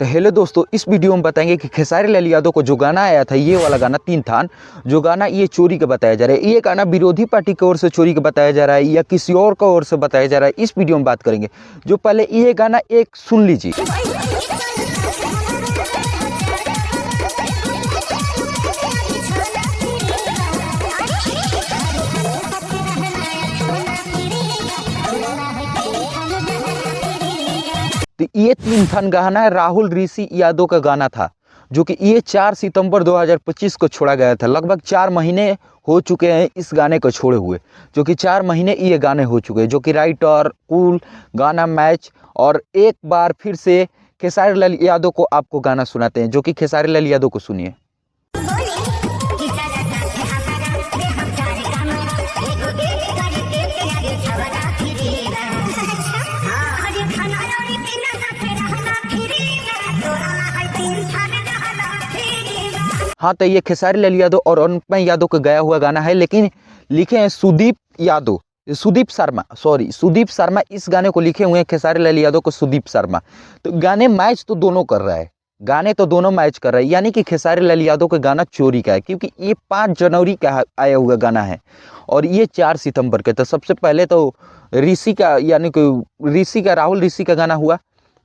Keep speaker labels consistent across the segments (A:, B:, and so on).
A: तो हेलो दोस्तों, इस वीडियो में बताएंगे कि खेसारी लाल यादव को जो गाना आया था, ये वाला गाना तीन थान, जो गाना ये चोरी का बताया जा रहा है, ये गाना विरोधी पार्टी की ओर से चोरी का बताया जा रहा है या किसी और की ओर से बताया जा रहा है, इस वीडियो में बात करेंगे। जो पहले ये गाना एक सुन लीजिए। तो ये तीन थान गाना राहुल ऋषि यादव का गाना था, जो कि ये 4 सितंबर 2025 को छोड़ा गया था। लगभग 4 महीने हो चुके हैं इस गाने को छोड़े हुए, जो कि 4 महीने ये गाने हो चुके हैं, जो कि राइटर कूल गाना मैच। और एक बार फिर से खेसारी लाल यादव को आपको गाना सुनाते हैं, जो कि खेसारी लाल यादव को सुनिए। हाँ, तो ये खेसारी लाल यादव और अनुपम यादव का गाया हुआ गाना है, लेकिन लिखे हैं सुदीप शर्मा इस गाने को लिखे हुए हैं, खेसारी लाल यादव को सुदीप शर्मा। तो गाने मैच तो दोनों कर रहा है, गाने तो दोनों मैच कर रहा है, यानी कि खेसारी लाल यादव का गाना चोरी का है, क्योंकि ये 5 जनवरी का आया हुआ गाना है और ये 4 सितंबर के। तो सबसे पहले तो ऋषि का, यानी कि राहुल ऋषि का गाना हुआ।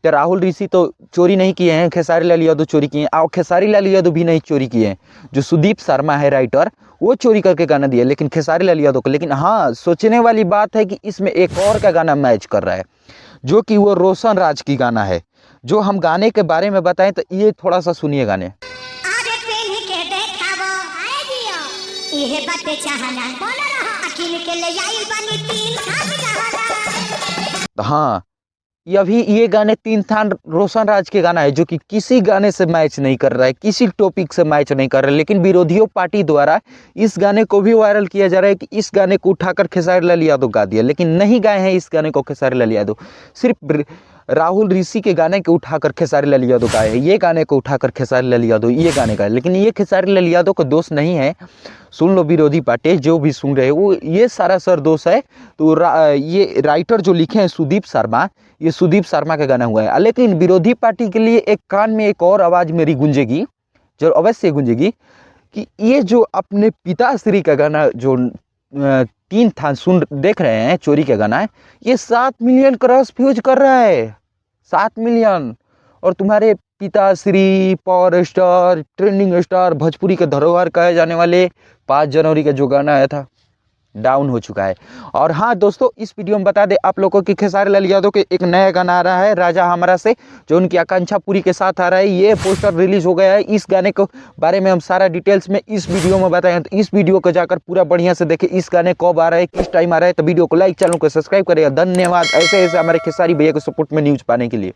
A: तो राहुल ऋषि तो चोरी नहीं किए हैं, खेसारी लाल यादव चोरी किए हैं, और खेसारी लाल यादव भी नहीं चोरी किए हैं। जो सुदीप शर्मा है राइटर, वो चोरी करके गाना दिया, लेकिन खेसारी लाल यादव को। लेकिन हाँ, सोचने वाली बात है कि इसमें एक और का गाना मैच कर रहा है, जो कि वो रोशन राज की गाना है। जो हम गाने के बारे में बताएं तो ये थोड़ा सा सुनिए गाने। हाँ, ये गाने तीन थान रोशन राज के गाना है, जो कि किसी गाने से मैच नहीं कर रहा है, किसी टॉपिक से मैच नहीं कर रहा है। लेकिन विरोधियों पार्टी द्वारा इस गाने को भी वायरल किया जा रहा है कि इस गाने को उठाकर खेसारी लाल यादव गा दिया, लेकिन नहीं गाए हैं इस गाने को खेसारी लाल यादव। सिर्फ राहुल ऋषि के गाने को उठाकर खेसारी लाल यादव गाए हैं, ये गाने को उठाकर खेसारी लाल यादव ये गाने गाए। लेकिन ये खेसारी लाल यादव का दोस्त नहीं है, सुन लो विरोधी पार्टी जो भी सुन रहे हैं, वो ये सारा सर दोष है। तो ये राइटर जो लिखे हैं सुदीप शर्मा, ये सुदीप शर्मा का गाना हुआ है। लेकिन विरोधी पार्टी के लिए एक कान में एक और आवाज़ मेरी गूंजेगी, जो अवश्य गूंजेगी, कि ये जो अपने पिताश्री का गाना जो तीन थान देख रहे हैं, चोरी का गाना है, ये 7 मिलियन क्रॉस व्यूज कर रहा है, 7 मिलियन। और तुम्हारे पिताश्री, power star, trending star, Bhojpuri के धरोहर कहे जाने वाले 5 जनवरी का जो गाना आया था, डाउन हो चुका है। और हाँ दोस्तों, इस वीडियो में बता दे आप लोगों को कि खेसारी लाल यादव के एक नया गाना आ रहा है राजा हमारा से, जो उनकी आकांक्षा पूरी के साथ आ रहा है। ये पोस्टर रिलीज हो गया है। इस गाने के बारे में हम सारा डिटेल्स में इस वीडियो में बताएं, तो इस वीडियो को जाकर पूरा बढ़िया से देखें, इस गाने कब आ रहा है, किस टाइम आ रहा है। तो वीडियो को लाइक, चैनल को सब्सक्राइब करें। धन्यवाद ऐसे हमारे खेसारी भैया को सपोर्ट में न्यूज पाने के लिए।